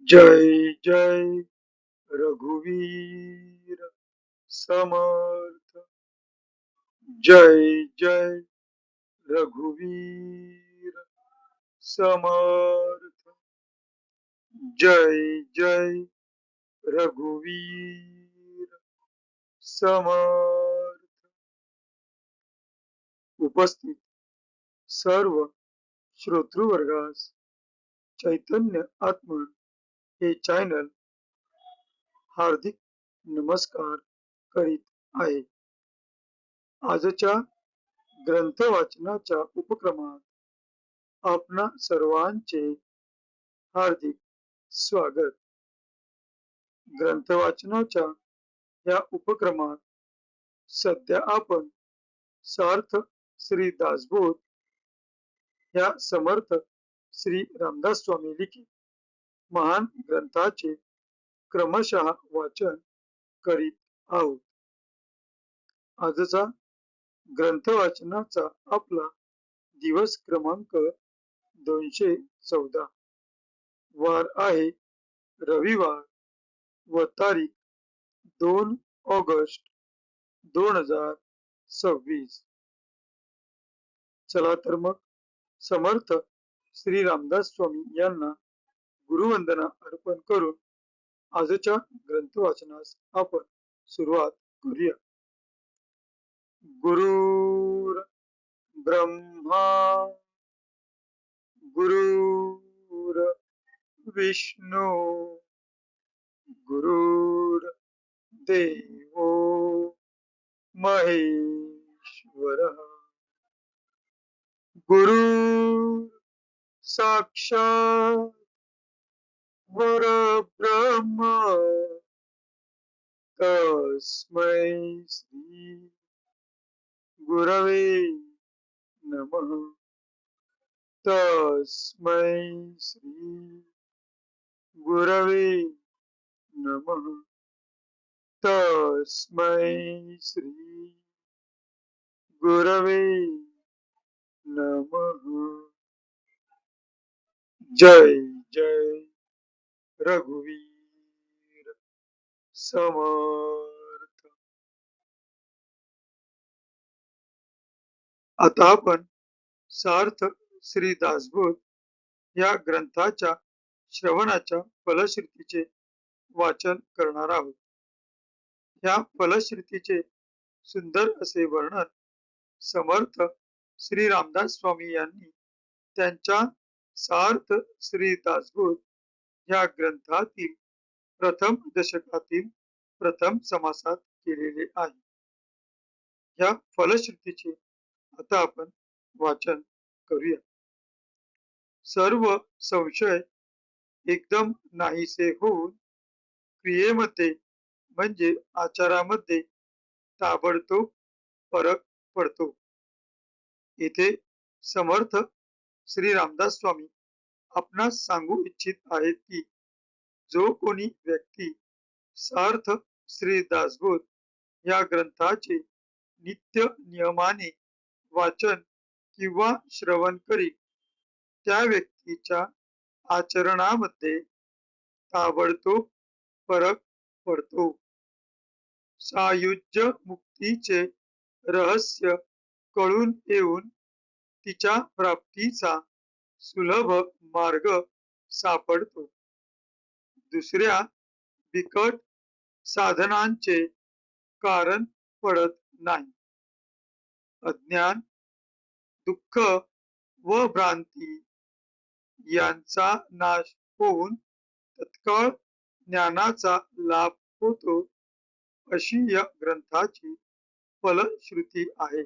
जय जय रघुवीर समर्थ। जय जय रघुवीर समर्थ। जय जय रघुवीर समर्थ। उपस्थित सर्व श्रोतृवर्गास चैतन्य आत्मा हे चॅनल हार्दिक नमस्कार करीत आहे। आजच्या ग्रंथ वाचनाच्या उपक्रमात आपणा सर्वांचे हार्दिक स्वागत। ग्रंथ वाचनाच्या या उपक्रमात सध्या आपण सार्थ श्री दासबोध या समर्थ श्री रामदास स्वामी लिखित महान ग्रंथाचे क्रमशः वाचन करीत आहोत। आजचा ग्रंथ वाचनाचा आपला दिवस क्रमांक 214, वार आहे रविवार व तारीख 2 ऑगस्ट 2026। चला तर मग समर्थ श्री रामदास स्वामी यांना गुरुवंदना अर्पण करून आजच्या ग्रंथ वाचनास आपण सुरुवात करूया। गुरुर ब्रह्मा गुरुर विष्णू गुरुर देवो महेश्वरः। गुरु साक्षात परब्रह्म तस्मै श्री गुरवे नमः। तस्मै श्री गुरवे नमः। तस्मै श्री गुरवे नमः। जय जय रघुवीर समर्थ। आता आपण सार्थ श्री दासबोध या ग्रंथाच्या श्रवणाच्या फलश्रुतीचे वाचन करणार आहोत। या फलश्रुतीचे सुंदर असे वर्णन समर्थ श्री रामदास स्वामी यांनी त्यांच्या सार्थ श्री दासबोध या ग्रंथातील प्रथम दशकातील प्रथम समासात केलेले आहे। या फलश्रुतीचे आता आपण वाचन करूया। सर्व संशय एकदम नाहीसे होऊन क्रियेमध्ये म्हणजे आचारामध्ये ताबडतोब फरक पडतो। इथे समर्थ श्री रामदास स्वामी आपणास सांगू इच्छित आहेत की जो कोणी व्यक्ती सार्थ श्री दासबोध या ग्रंथाचे नित्य नियमाने वाचन किंवा श्रवण करील त्या व्यक्तीच्या आचरणामध्ये ताबडतोब फरक पडतो। सायुज्य मुक्तीचे रहस्य कळून येऊन तिच्या प्राप्तीचा सुलभ मार्ग सापडतो। दुसऱ्या बिकट साधनांचे कारण पडत नाही। अज्ञान दुःख व भ्रांती यांचा नाश होऊन तत्काळ ज्ञानाचा लाभ होतो अशी या ग्रंथाची फलश्रुती आहे।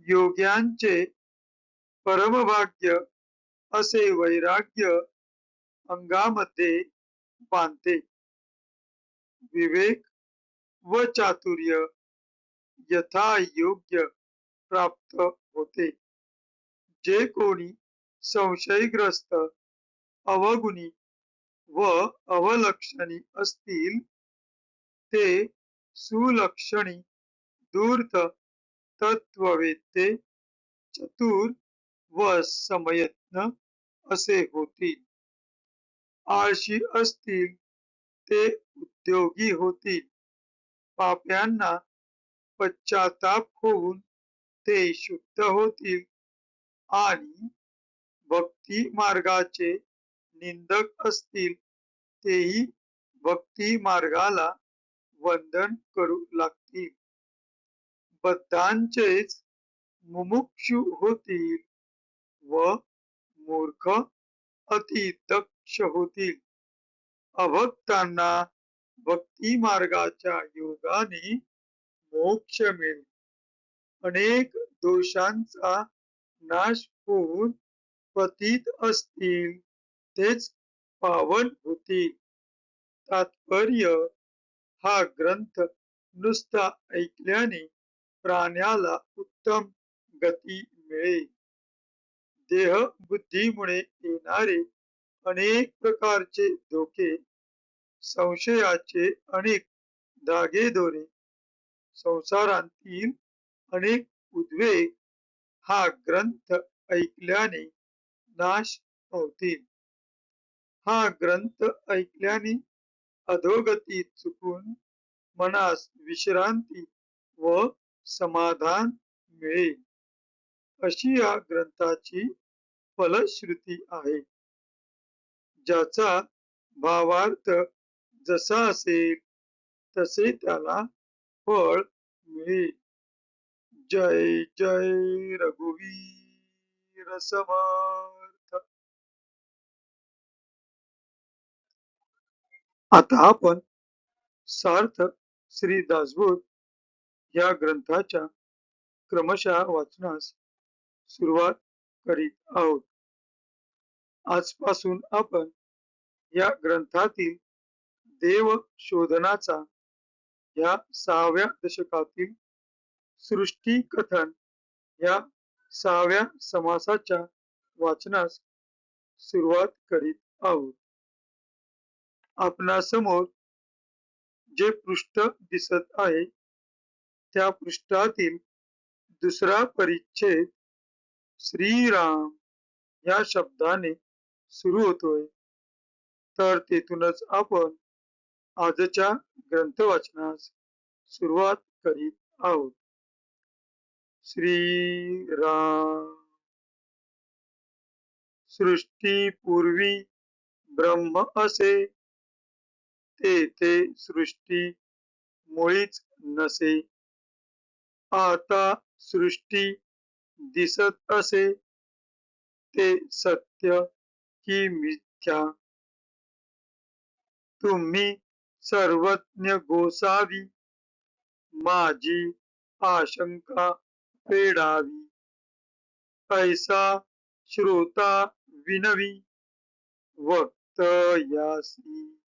योग्यांचे परमभाग्य असे वैराग्य अंगामध्ये बांधते। विवेक व चातुर्य यथायोग्य प्राप्त होते। जे कोणी संशयग्रस्त अवगुणी व अवलक्षणी असतील ते सुलक्षणी धूर्त तत्ववेत्ते चतुर व समयज्ञ असे होतील। आळशी असतील ते उद्योगी होतील, पाप्यांना पश्चाताप होऊन ते शुद्ध होतील आणि भक्ती मार्गाचे निंदक असतील तेही भक्ती मार्गाला वंदन करू लागतील. बद्धांचेच मुमुक्षु होतील व मूर्ख अति दक्ष होतील. अभक्तांना भक्ती मार्गाच्या योगाने मोक्ष मिळेल. अनेक दोषांचा नाश होऊन पतित असतील तेच पावन होतील. तात्पर्य, हा ग्रंथ नुसता ऐकल्याने प्राण्याला उत्तम गती मिळेल. देह बुद्धीमुळे येणारे अनेक प्रकारचे धोके, संशयाचे अनेक धागेदोरे, संसारातील अनेक उद्वेग हा ग्रंथ ऐकल्याने नाश पावतील. हा ग्रंथ ऐकल्याने अधोगती चुकून मनास विश्रांती व समाधान मिळेल, अशी या ग्रंथाची फलश्रुती आहे. ज्याचा भावार्थ जसा असेल तसे त्याला फळ मिळेल. जय जय रघुवीर समर्थ. आता आपण सार्थ श्री दासबोध या ग्रंथाच्या क्रमशः वाचनास सुरुवात करीत आहोत. आजपासून आपण या ग्रंथातील देव शोधनाचा या 6व्या दशकातील सृष्टी कथन या 6व्या समासाच्या वाचनास सुरुवात करीत आहोत. आपणासमोर जे पृष्ठ दिसत आहे त्या पृष्ठातील दुसरा परिच्छेद श्रीराम या शब्दाने सुरू होतोय. तर तेथूनच आपण आजच्या ग्रंथ वाचनास सुरुवात करीत आहोत. श्रीराम. सृष्टीपूर्वी ब्रह्म असे, तेथे सृष्टी मुळीच नसे. आता सृष्टी दिसत असे, ते सत्य की मिथ्या? तुम्ही सर्वज्ञ गोसावी, माझी आशंका फेडावी. ऐसा श्रोता विनवी, वक्तयासी.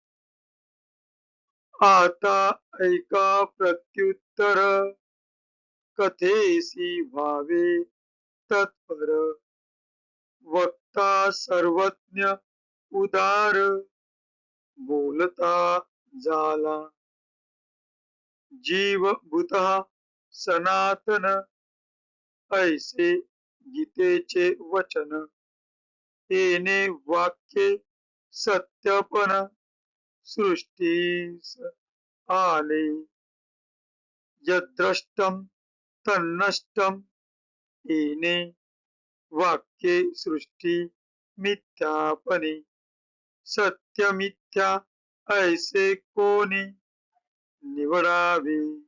आता ऐका प्रत्युत्तर, कथेसी व्हावे तत्पर. वक्ता सर्वज्ञ उदार, बोलता झाला. जीवभूतः सनातन, ऐसे गीतेचे वचन. येणे वाक्ये सत्यपण, सृष्टीस आले. यद्द्रष्टं तन्नष्टं, येणे वाक्ये सृष्टी मिथ्यापणे. सत्य मिथ्या ऐसे कोणी निवडावे.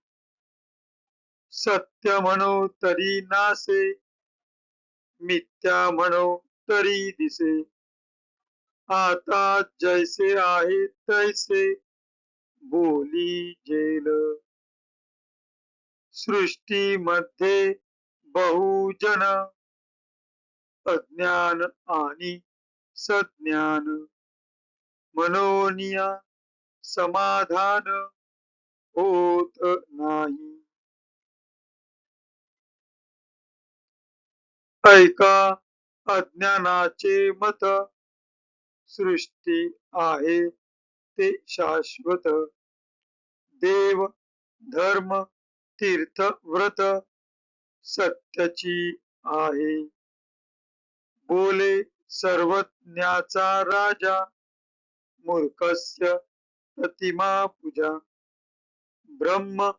सत्य म्हणो तरी नासे, मिथ्या म्हणो तरी दिसे. आता जैसे आहे तैसे बोली जेल. सृष्टीमध्ये बहुजन, अज्ञान आणि सज्ञान. मनोनिया समाधान होत नाही. ऐका अज्ञानाचे मत, सृष्टी आहे ते शाश्वत. देव धर्म तीर्थ व्रत सत्याची आहे. बोले सर्वज्ञाचा राजा, मूर्खस्य प्रतिमा पूजा ब्रह्म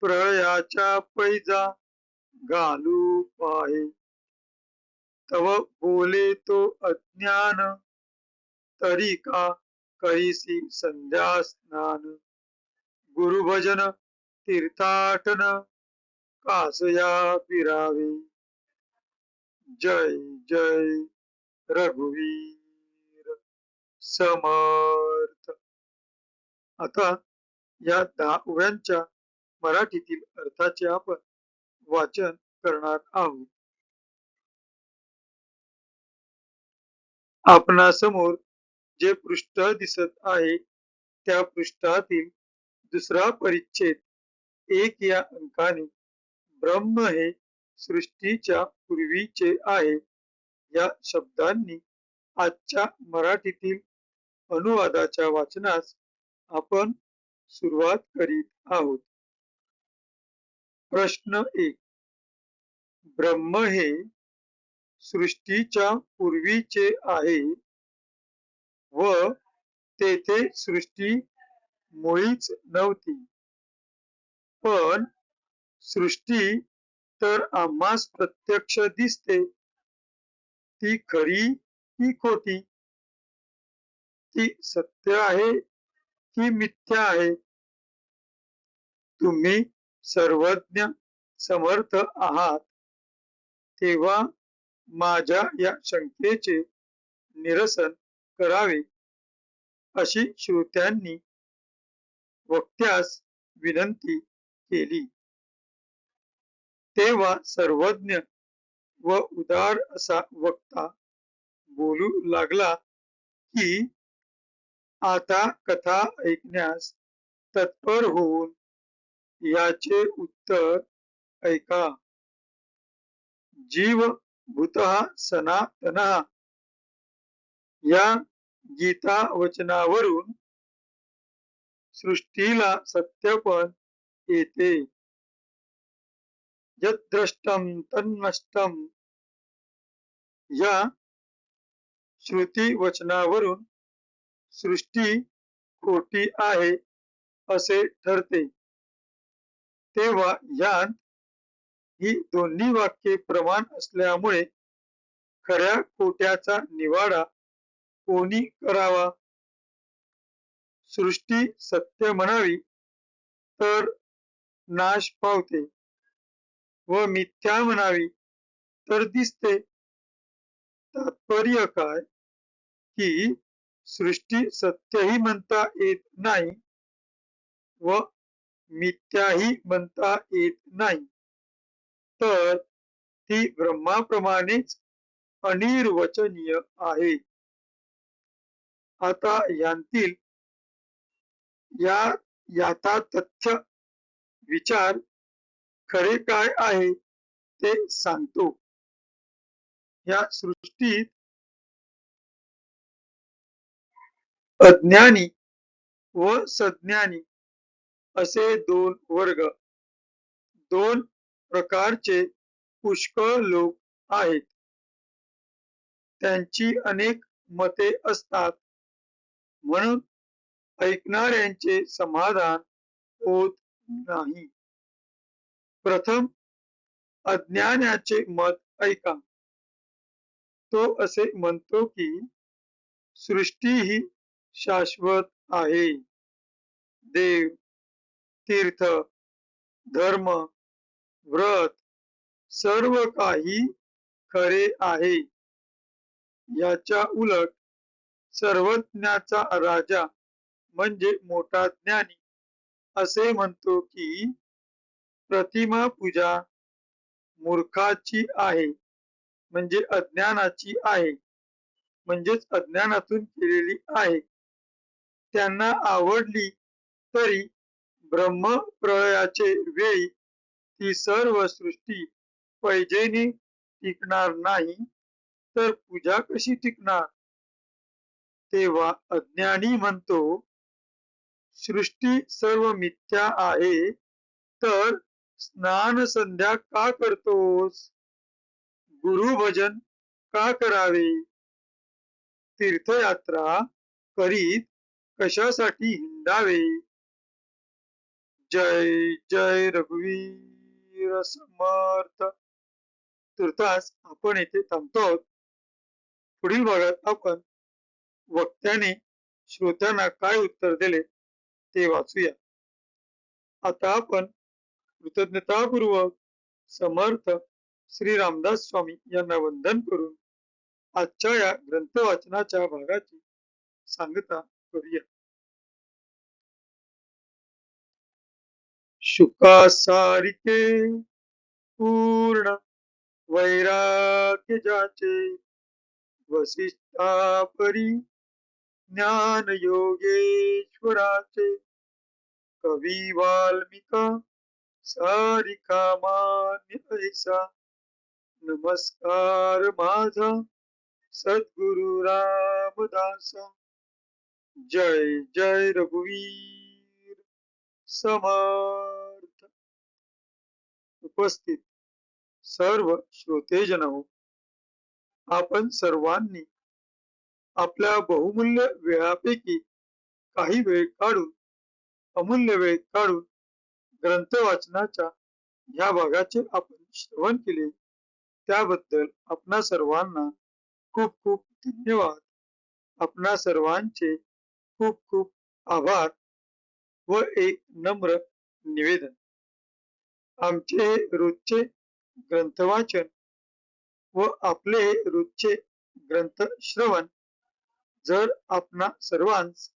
प्रळयाच्या पैजा घालू पाहे तव बोले तो अज्ञान तरी का करीसी संध्या स्नान गुरुभजन तीर्थाटन कासया फिरावे जय जय रघुवीर समर्थ. आता या 10 ओव्यांच्या मराठीतील अर्थाचे आपण वाचन करणार आहोत. आपणासमोर जे पृष्ठ दिसत आहे त्या पृष्ठातील दुसरा परिच्छेद 1 या अंकाने ब्रह्म हे सृष्टीच्या पूर्वीचे आहे या शब्दांनी आजच्या मराठीतील अनुवादाच्या वाचनास आपण सुरुवात करीत आहोत. प्रश्न 1. ब्रह्म हे सृष्टीच्या पूर्वीचे आहे व तेथे सृष्टी मुळीच नव्हती. पण सृष्टी तर आम्हास प्रत्यक्ष दिसते, ती खरी की खोटी, ती सत्य आहे की मिथ्या आहे? तुम्ही सर्वज्ञ समर्थ आहात तेव्हा माझ्या या शंकेचे निरसन करावे अशी श्रोत्यांनी वक्त्यास विनंती केली. तेव्हा सर्वज्ञ व उदार असा वक्ता बोलू लागला की आता कथा ऐकण्यास तत्पर होऊन याचे उत्तर ऐका. जीव भूतः सनातनः या गीता वचनावरून सृष्टीला सत्यपण येते. यद्द्रष्टं तन्नष्टं या श्रुती वचनावरून सृष्टी खोटी आहे असे ठरते. तेव्हा यात ही दोन्ही वाक्ये प्रमाण असल्यामुळे खऱ्या खोट्याचा निवाडा कोणी करावा? सृष्टी सत्य म्हणावी तर नाश पावते व मिथ्या म्हणावी तर दिसते. तात्पर्य काय की सृष्टी सत्यही म्हणता येत नाही व मिथ्याही म्हणता येत नाही, तर ती ब्रह्माप्रमाणेच अनिर्वचनीय आहे. आता यांतील याता तथ्य विचार खरे काय आहे ते सांगतो. या सृष्टीत अज्ञानी व सज्ञानी असे 2 वर्ग, 2 प्रकारचे पुष्कळ लोक आहेत. त्यांची अनेक मते असतात म्हणून ऐकणाऱ्यांचे समाधान होत नाही. प्रथम अज्ञानाचे मत ऐका. तो असे म्हणतो की सृष्टी ही शाश्वत आहे. देव, तीर्थ, धर्म, व्रत सर्व काही खरे आहे. याच्या उलट सर्वज्ञाचा राजा म्हणजे मोठा ज्ञानी असे म्हणतो की प्रतिमा पूजा मूर्खाची आहे, म्हणजे अज्ञानाची आहे, म्हणजेच अज्ञानातून केलेली आहे. त्यांना आवडली तरी ब्रह्म प्रळयाचे वेळी ती सर्व सृष्टी पैजेने टिकणार नाही, तर पूजा कशी टिकणार? तेव्हा अज्ञानी म्हणतो सृष्टी सर्व मिथ्या आहे, तर स्नान संध्या का करतोस? गुरुभजन का करावे? तीर्थयात्रा करीत कशासाठी हिंडावे. जय जय रघुवीर समर्थ. तुर्तास आपण येथे थांबतो आहोत. पुढील भागात आपण वक्त्याने श्रोत्यांना काय उत्तर दिले ते वाचूया. आता आपण कृतज्ञतापूर्वक समर्थ श्री रामदास स्वामी यांना वंदन करून आजच्या या ग्रंथ वाचनाच्या भागाची सांगता करूया. शुकासारिके पूर्ण वैराग्य जाचे वसिष्ठापरी ज्ञान योगेश्वराचे कवी वाल्मिका सारिका मान्य ऐसा नमस्कार माझा सद्गुरु रामदासा. जय जय रघुवीर समर्थ. उपस्थित सर्व श्रोतेजन हो, आपण सर्वांनी आपल्या बहुमूल्य वेळापैकी काही वेळ काढून अमूल्य वेळ काढून ग्रंथ वाचनाच्या ह्या भागाचे आपण श्रवण केले त्याबद्दल आपणा सर्वांना खूप खूप धन्यवाद. आपणा सर्वांचे खूप खूप आभार व एक नम्र निवेदन. आमचे रोजचे ग्रंथ वाचन व आपले रोजचे ग्रंथ श्रवण जर आपणा सर्वांस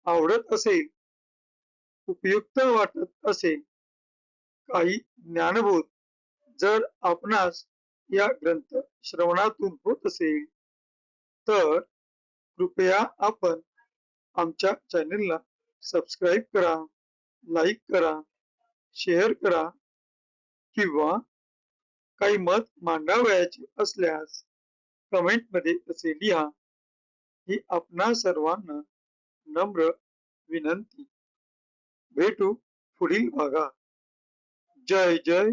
आवडत असेल, उपयुक्त वाटत असेल, काही ज्ञानबोध जर आपणास या ग्रंथ श्रवणातून होत असेल तर कृपया आपण आमच्या चॅनेलला सबस्क्राईब करा, लाईक करा, शेअर करा किंवा काही मत मांडावयाचे असल्यास कमेंटमध्ये असे लिहा. ही आपणा सर्वांना नम्र विनंती. भेटू पुढील भागात. जय जय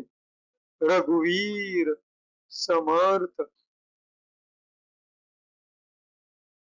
रघुवीर समर्थ.